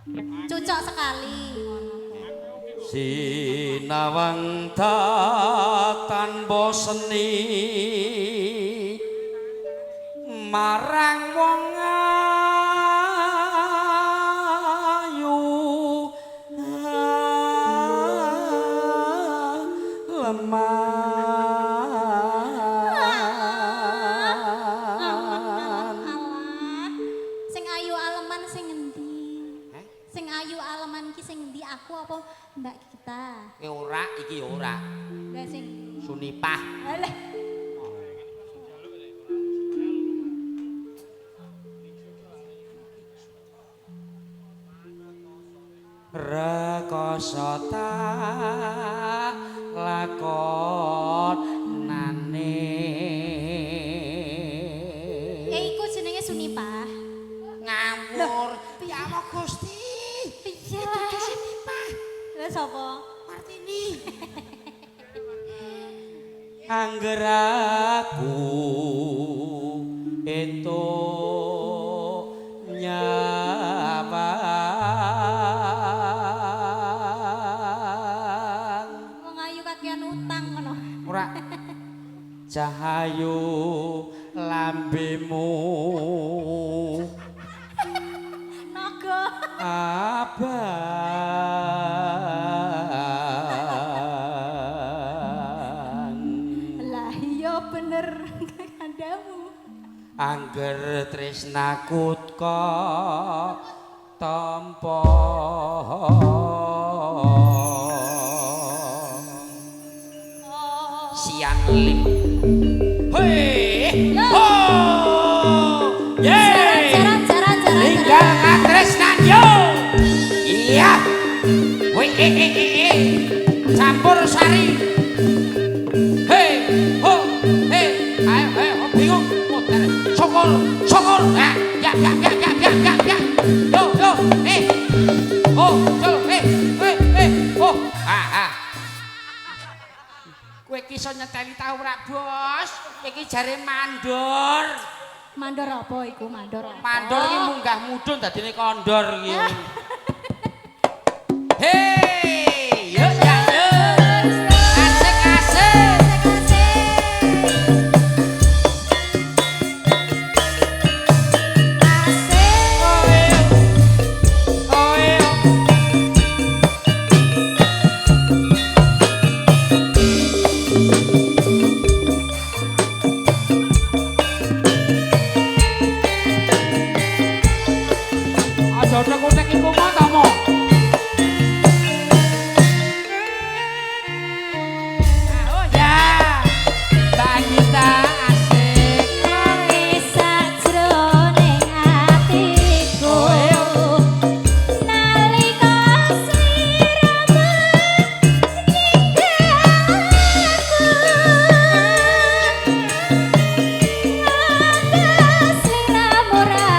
Cocok sekali. Sinawang datan boseni marang wong ayu leman. Sing ayu aleman sing endi? Sing ayu aleman ki sing endi? Aku apa Mbak kita? Ora iki ora. Lah sing Sunipah. Alah. Rekoso tak lakonane. Iku jenenge Sunipah. Ngawur. Ya Allah Gusti. Iya. Itu Sunipah. Lah sapa? Martini. Angger aku entuk nyawang. Wong ayu kakean utang ngono. Ora cahayu lambemu Naga. abang. Lah iya bener kandamu. Angger tresnaku kok tampa siang lim. Hei! Ho! Yeay! Jaran. Linggal ngatresnan yo! Iya! Woi campur sari. Hei! Ho! Hei! Ayo bingung. Sokol. Ya. Yo. Oh, col. Oh. Kowe iki iso nyeteli ta ora, Bos? Iki jare mandor. Mandor apa iku? Mandor apa? Mandor iki munggah mudhun dadine kondor iki. Hei, yo. Asik. Aja utek-utek iku mah ta mo. Oh ya. Mbak Gita asik. Bisa jroning atiku. Nalika sliramu ninggalku. Sliramu ra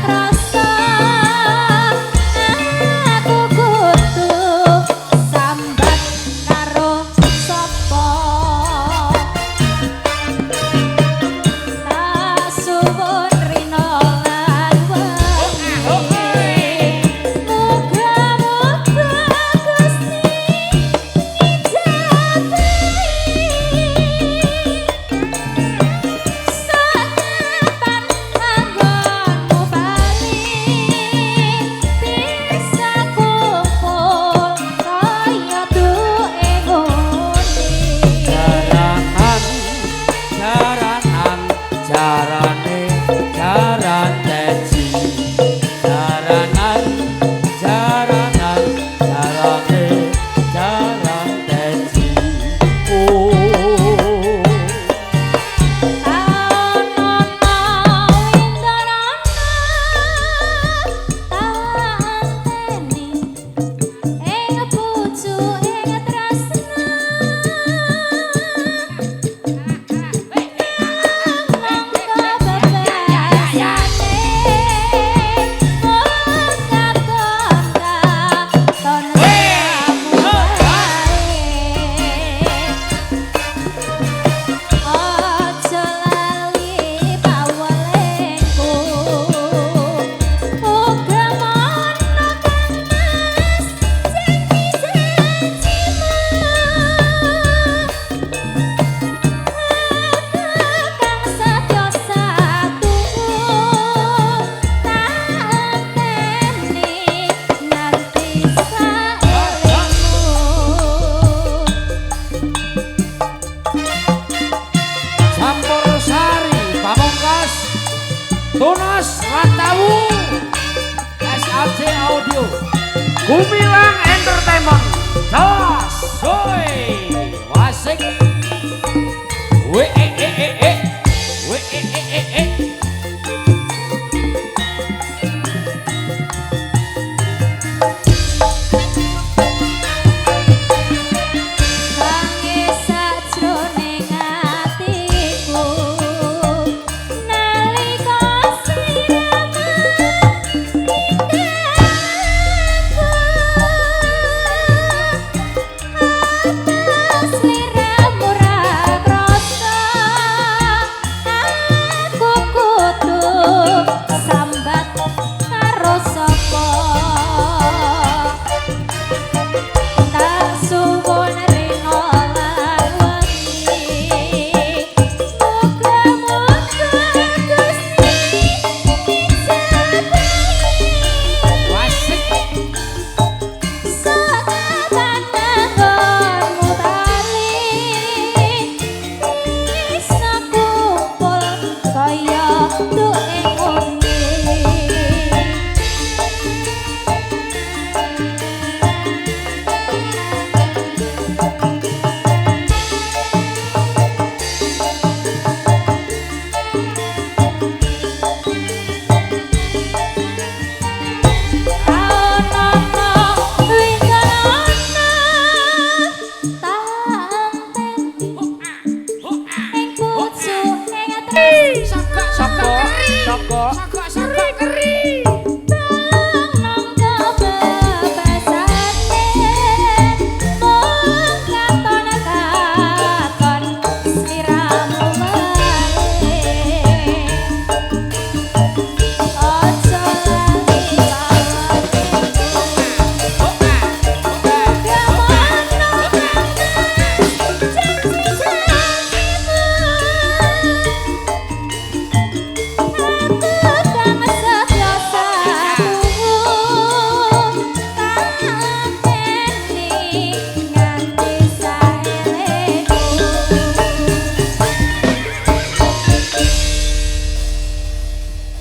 krasa. AC Audio Gumilang Entertainment Jos Soy Wasik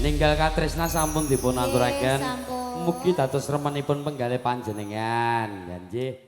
Ninggal katresna sampun dipun aturaken. Sampun. Mugi dados remenipun penggalih panjenengan. Ya nggih.